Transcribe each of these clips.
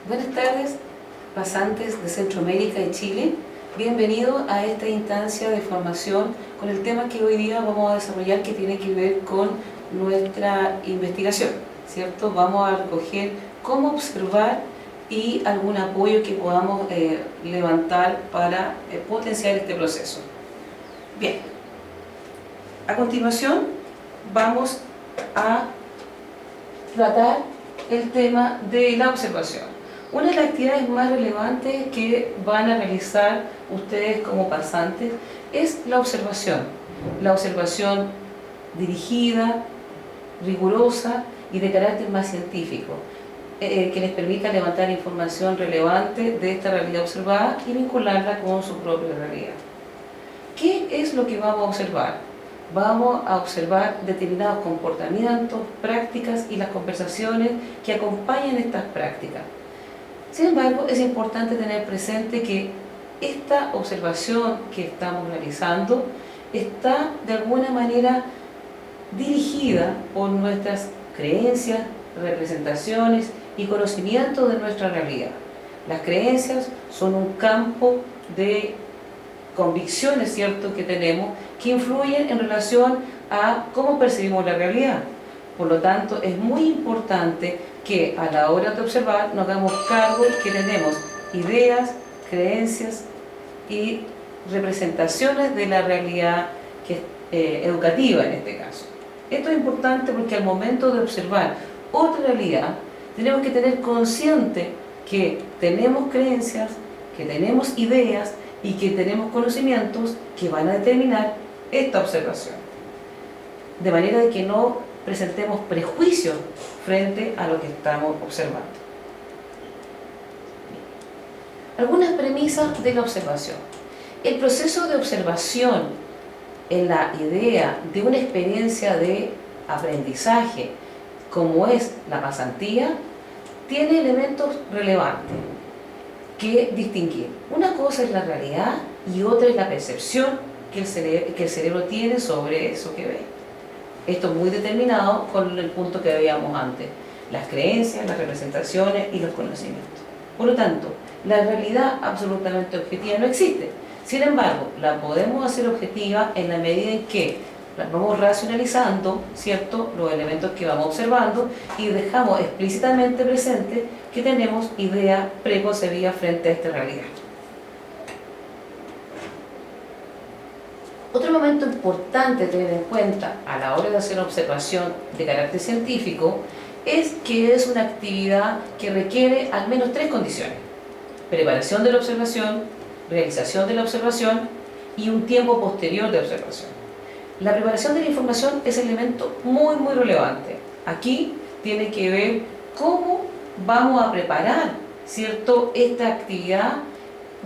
Buenas tardes, pasantes de Centroamérica y Chile. Bienvenidos a esta instancia de formación con el tema que hoy día vamos a desarrollar, que tiene que ver con nuestra investigación, ¿cierto? Vamos a recoger cómo observar y algún apoyo que podamos levantar para potenciar este proceso. Bien, a continuación vamos a tratar el tema de la observación. Una de las actividades más relevantes que van a realizar ustedes como pasantes es la observación. La observación dirigida, rigurosa y de carácter más científico, que les permita levantar información relevante de esta realidad observada y vincularla con su propia realidad. ¿Qué es lo que vamos a observar? Vamos a observar determinados comportamientos, prácticas y las conversaciones que acompañan estas prácticas. Sin embargo, es importante tener presente que esta observación que estamos realizando está de alguna manera dirigida por nuestras creencias, representaciones y conocimientos de nuestra realidad. Las creencias son un campo de convicciones, ¿cierto?, que tenemos, que influyen en relación a cómo percibimos la realidad. Por lo tanto, es muy importante que a la hora de observar nos hagamos cargo que tenemos ideas, creencias y representaciones de la realidad que es educativa en este caso. Esto es importante porque al momento de observar otra realidad tenemos que tener consciente que tenemos creencias, que tenemos ideas y que tenemos conocimientos que van a determinar esta observación. De manera de que no presentemos prejuicios frente a lo que estamos observando. Algunas premisas de la observación. El proceso de observación en la idea de una experiencia de aprendizaje, como es la pasantía, tiene elementos relevantes que distinguir. Una cosa es la realidad y otra es la percepción que el cerebro tiene sobre eso que ve. Esto es muy determinado con el punto que veíamos antes, las creencias, las representaciones y los conocimientos. Por lo tanto, la realidad absolutamente objetiva no existe. Sin embargo, la podemos hacer objetiva en la medida en que vamos racionalizando, ¿cierto?, los elementos que vamos observando y dejamos explícitamente presente que tenemos ideas preconcebidas frente a esta realidad. Otro momento importante a tener en cuenta a la hora de hacer observación de carácter científico es que es una actividad que requiere al menos 3 condiciones: preparación de la observación, realización de la observación y un tiempo posterior de observación. La preparación de la información es un elemento muy relevante. Aquí tiene que ver cómo vamos a preparar, ¿cierto?, esta actividad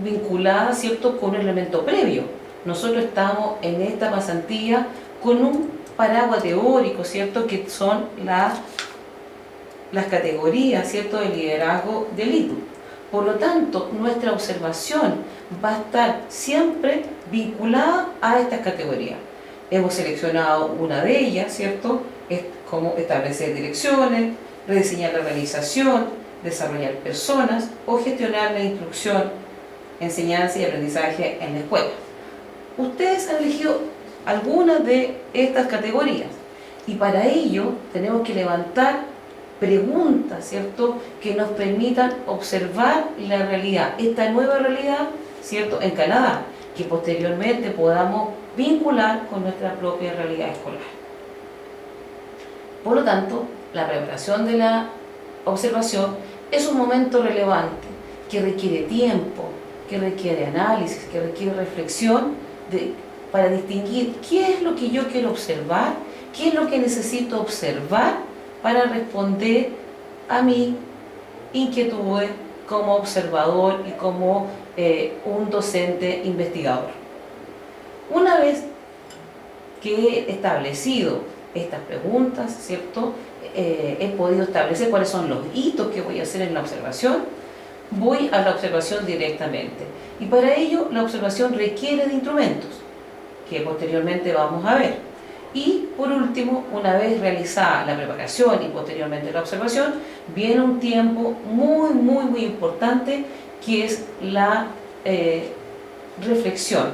vinculada, ¿cierto?, con un elemento previo. Nosotros estamos en esta pasantía con un paraguas teórico, ¿cierto?, que son las categorías, ¿cierto?, de liderazgo del ITU. Por lo tanto, nuestra observación va a estar siempre vinculada a estas categorías. Hemos seleccionado una de ellas, ¿cierto?, es como establecer direcciones, rediseñar la organización, desarrollar personas o gestionar la instrucción, enseñanza y aprendizaje en la escuela. Ustedes han elegido algunas de estas categorías y para ello tenemos que levantar preguntas, ¿cierto?, que nos permitan observar la realidad, esta nueva realidad, ¿cierto?, en Canadá, que posteriormente podamos vincular con nuestra propia realidad escolar. Por lo tanto, la preparación de la observación es un momento relevante que requiere tiempo, que requiere análisis, que requiere reflexión para distinguir qué es lo que yo quiero observar, qué es lo que necesito observar para responder a mi inquietudes como observador y como un docente investigador. Una vez que he establecido estas preguntas, ¿cierto?, he podido establecer cuáles son los hitos que voy a hacer en la observación, voy a la observación directamente. Y para ello la observación requiere de instrumentos, que posteriormente vamos a ver. Y por último, una vez realizada la preparación y posteriormente la observación, viene un tiempo muy importante, que es la reflexión,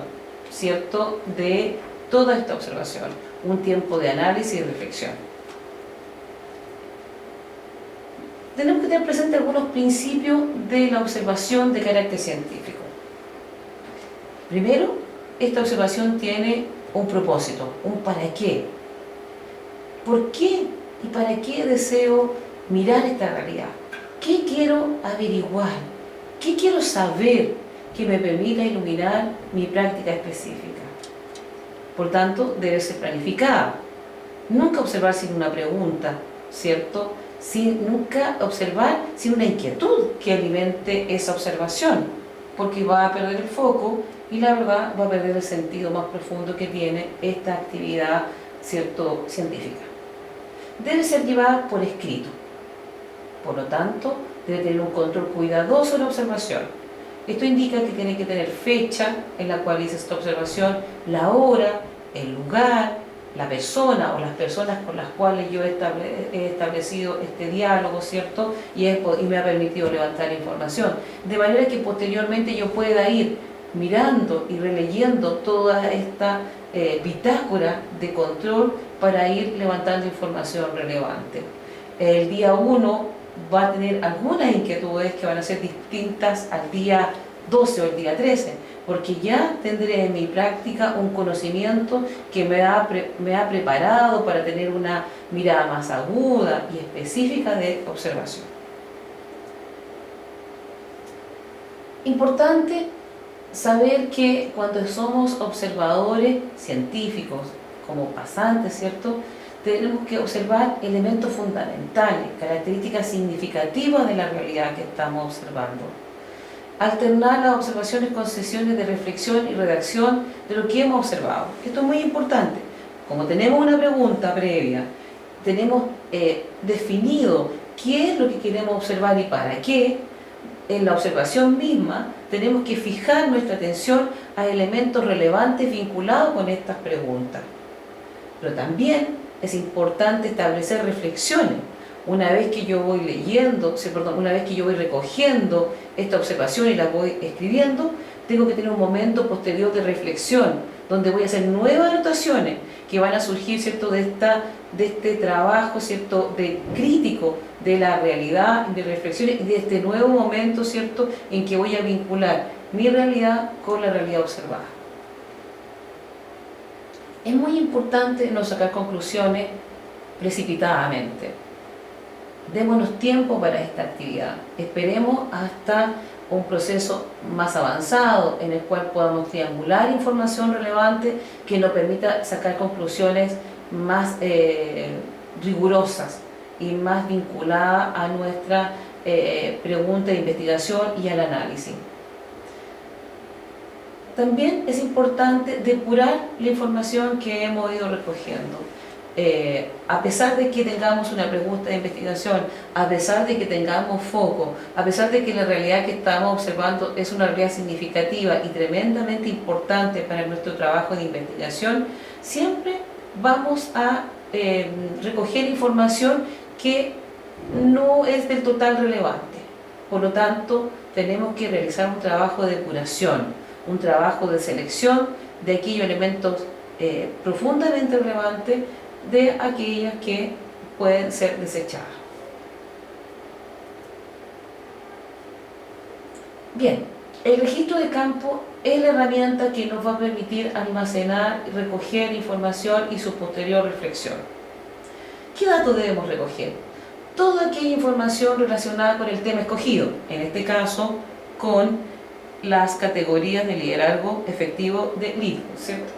¿cierto?, de toda esta observación, un tiempo de análisis y reflexión. Tenemos que tener presente algunos principios de la observación de carácter científico. Primero, esta observación tiene un propósito, un para qué. ¿Por qué y para qué deseo mirar esta realidad? ¿Qué quiero averiguar? ¿Qué quiero saber que me permita iluminar mi práctica específica? Por tanto, debe ser planificada. Nunca observar sin una pregunta, ¿cierto? Nunca observar sin una inquietud que alimente esa observación, porque va a perder el foco y la verdad va a perder el sentido más profundo que tiene esta actividad, ¿cierto?, científica. Debe ser llevada por escrito. Por lo tanto, debe tener un control cuidadoso de la observación. Esto indica que tiene que tener fecha en la cual hice esta observación, la hora, el lugar, la persona o las personas con las cuales yo he establecido este diálogo, ¿cierto? Y me ha permitido levantar información. De manera que posteriormente yo pueda ir mirando y releyendo toda esta bitácora de control para ir levantando información relevante. El día 1 va a tener algunas inquietudes que van a ser distintas al día 12 o el día 13, porque ya tendré en mi práctica un conocimiento que me ha preparado para tener una mirada más aguda y específica de observación. Importante saber que cuando somos observadores científicos, como pasantes, ¿cierto?, tenemos que observar elementos fundamentales, características significativas de la realidad que estamos observando. Alternar las observaciones con sesiones de reflexión y redacción de lo que hemos observado. Esto es muy importante. Como tenemos una pregunta previa, tenemos definido qué es lo que queremos observar y para qué, en la observación misma tenemos que fijar nuestra atención a elementos relevantes vinculados con estas preguntas. Pero también es importante establecer reflexiones. Una vez que yo voy leyendo, una vez que yo voy recogiendo esta observación y la voy escribiendo, tengo que tener un momento posterior de reflexión, donde voy a hacer nuevas anotaciones que van a surgir, ¿cierto?, de este trabajo, ¿cierto?, de crítico de la realidad, de reflexiones y de este nuevo momento, ¿cierto?, en que voy a vincular mi realidad con la realidad observada. Es muy importante no sacar conclusiones precipitadamente. Démonos tiempo para esta actividad. Esperemos hasta un proceso más avanzado en el cual podamos triangular información relevante que nos permita sacar conclusiones más rigurosas y más vinculadas a nuestra pregunta de investigación y al análisis. También es importante depurar la información que hemos ido recogiendo. A pesar de que tengamos una pregunta de investigación, a pesar de que tengamos foco, a pesar de que la realidad que estamos observando es una realidad significativa y tremendamente importante para nuestro trabajo de investigación, siempre vamos a recoger información que no es del total relevante. Por lo tanto, tenemos que realizar un trabajo de depuración, un trabajo de selección de aquellos elementos profundamente relevantes de aquellas que pueden ser desechadas. Bien, el registro de campo es la herramienta que nos va a permitir almacenar y recoger información y su posterior reflexión. ¿Qué datos debemos recoger? Toda aquella información relacionada con el tema escogido, en este caso con las categorías de liderazgo efectivo de LEAD, ¿cierto?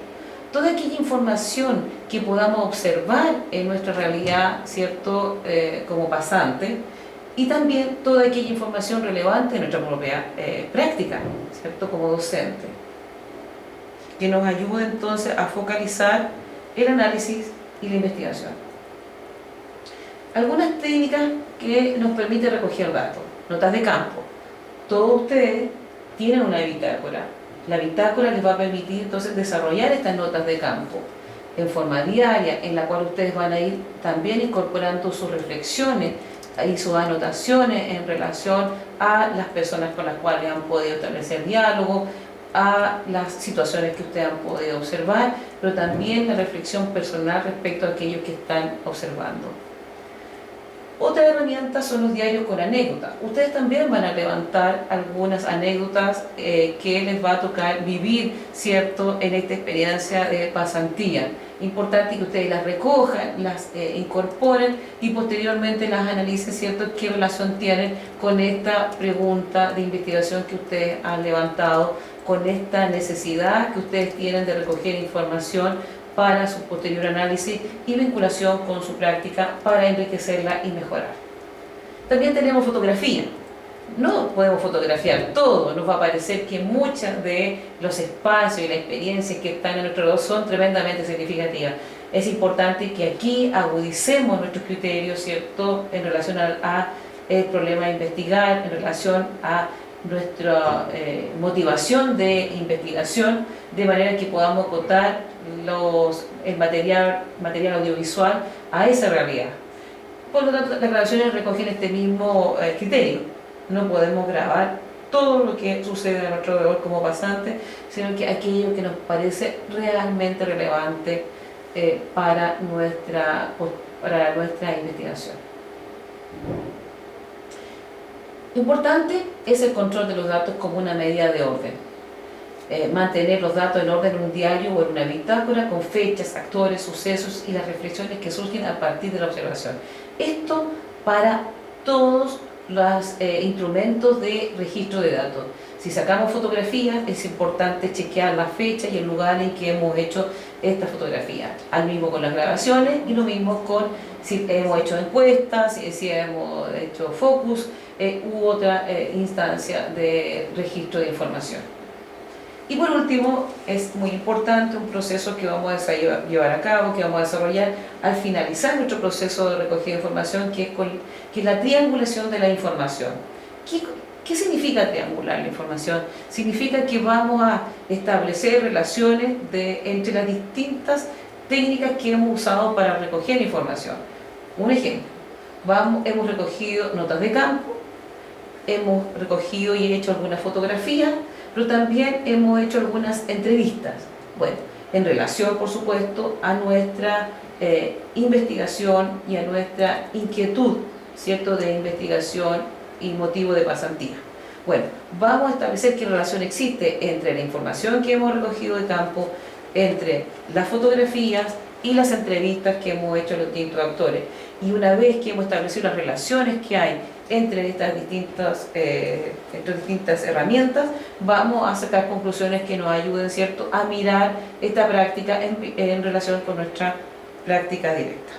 Toda aquella información que podamos observar en nuestra realidad, ¿cierto?, como pasante, y también toda aquella información relevante en nuestra propia práctica, ¿cierto?, como docente, que nos ayude entonces a focalizar el análisis y la investigación. Algunas técnicas que nos permiten recoger datos. Notas de campo. Todos ustedes tienen una bitácora. La bitácora les va a permitir entonces desarrollar estas notas de campo. en forma diaria, en la cual ustedes van a ir también incorporando sus reflexiones y sus anotaciones en relación a las personas con las cuales han podido establecer diálogo, a las situaciones que ustedes han podido observar, pero también la reflexión personal respecto a aquello que están observando. Otra herramienta son los diarios con anécdotas. Ustedes también van a levantar algunas anécdotas que les va a tocar vivir, ¿cierto?, en esta experiencia de pasantía. Importante que ustedes las recojan, las incorporen y posteriormente las analicen, ¿cierto?, qué relación tienen con esta pregunta de investigación que ustedes han levantado, con esta necesidad que ustedes tienen de recoger información para su posterior análisis y vinculación con su práctica para enriquecerla y mejorar. También tenemos fotografía. No podemos fotografiar todo, nos va a parecer que muchos de los espacios y las experiencias que están en nuestro alrededor son tremendamente significativas. Es importante que aquí agudicemos nuestros criterios, ¿cierto?, en relación a el problema de investigar, en relación a nuestra motivación de investigación, de manera que podamos acotar el material audiovisual a esa realidad. Por lo tanto, las grabaciones recogen este mismo criterio. No podemos grabar todo lo que sucede a nuestro alrededor como pasante, sino que aquello que nos parece realmente relevante para nuestra investigación. Importante es el control de los datos como una medida de orden. Mantener los datos en orden en un diario o en una bitácora con fechas, actores, sucesos y las reflexiones que surgen a partir de la observación. Esto para todos los instrumentos de registro de datos. Si sacamos fotografías, es importante chequear la fecha y el lugar en que hemos hecho esta fotografía. Al mismo con las grabaciones y lo mismo con si hemos hecho encuestas, si hemos hecho focus u otra instancia de registro de información. Y por último, es muy importante un proceso que vamos a llevar a cabo, que vamos a desarrollar al finalizar nuestro proceso de recogida de información, que es la triangulación de la información. ¿Qué significa triangular la información? Significa que vamos a establecer relaciones entre las distintas técnicas que hemos usado para recoger información. Un ejemplo, hemos recogido notas de campo, hemos recogido y hecho algunas fotografías, pero también hemos hecho algunas entrevistas, bueno, en relación, por supuesto, a nuestra investigación y a nuestra inquietud, ¿cierto?, de investigación y motivo de pasantía. Bueno, vamos a establecer qué relación existe entre la información que hemos recogido de campo, entre las fotografías y las entrevistas que hemos hecho a los distintos actores. Y una vez que hemos establecido las relaciones que hay entre estas distintas herramientas, vamos a sacar conclusiones que nos ayuden, ¿cierto?, a mirar esta práctica en relación con nuestra práctica directa.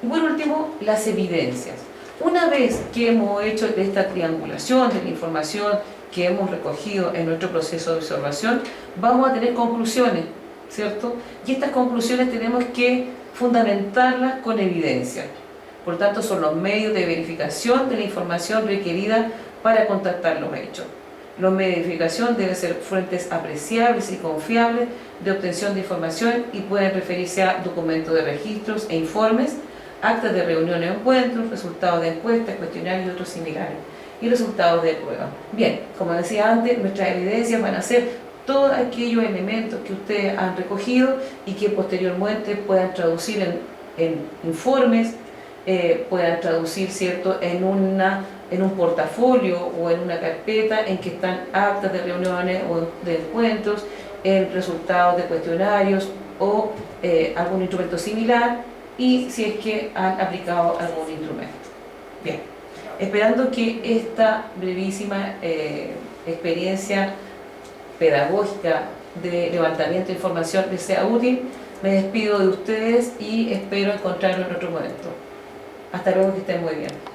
Y por último, las evidencias. Una vez que hemos hecho esta triangulación de la información que hemos recogido en nuestro proceso de observación, vamos a tener conclusiones, ¿cierto? Y estas conclusiones tenemos que fundamentarlas con evidencia. Por tanto, son los medios de verificación de la información requerida para contrastar los hechos. Los medios de verificación deben ser fuentes apreciables y confiables de obtención de información y pueden referirse a documentos de registros e informes, actas de reuniones o encuentros, resultados de encuestas, cuestionarios y otros similares, y resultados de prueba. Bien, como decía antes, nuestras evidencias van a ser todos aquellos elementos que ustedes han recogido y que posteriormente puedan traducir en informes, puedan traducir, ¿cierto?, en un portafolio o en una carpeta en que están actas de reuniones o de encuentros, en resultados de cuestionarios o algún instrumento similar, y si es que han aplicado algún instrumento. Bien, esperando que esta brevísima experiencia pedagógica de levantamiento de información les sea útil, me despido de ustedes y espero encontrarlos en otro momento. Hasta luego, que estén muy bien.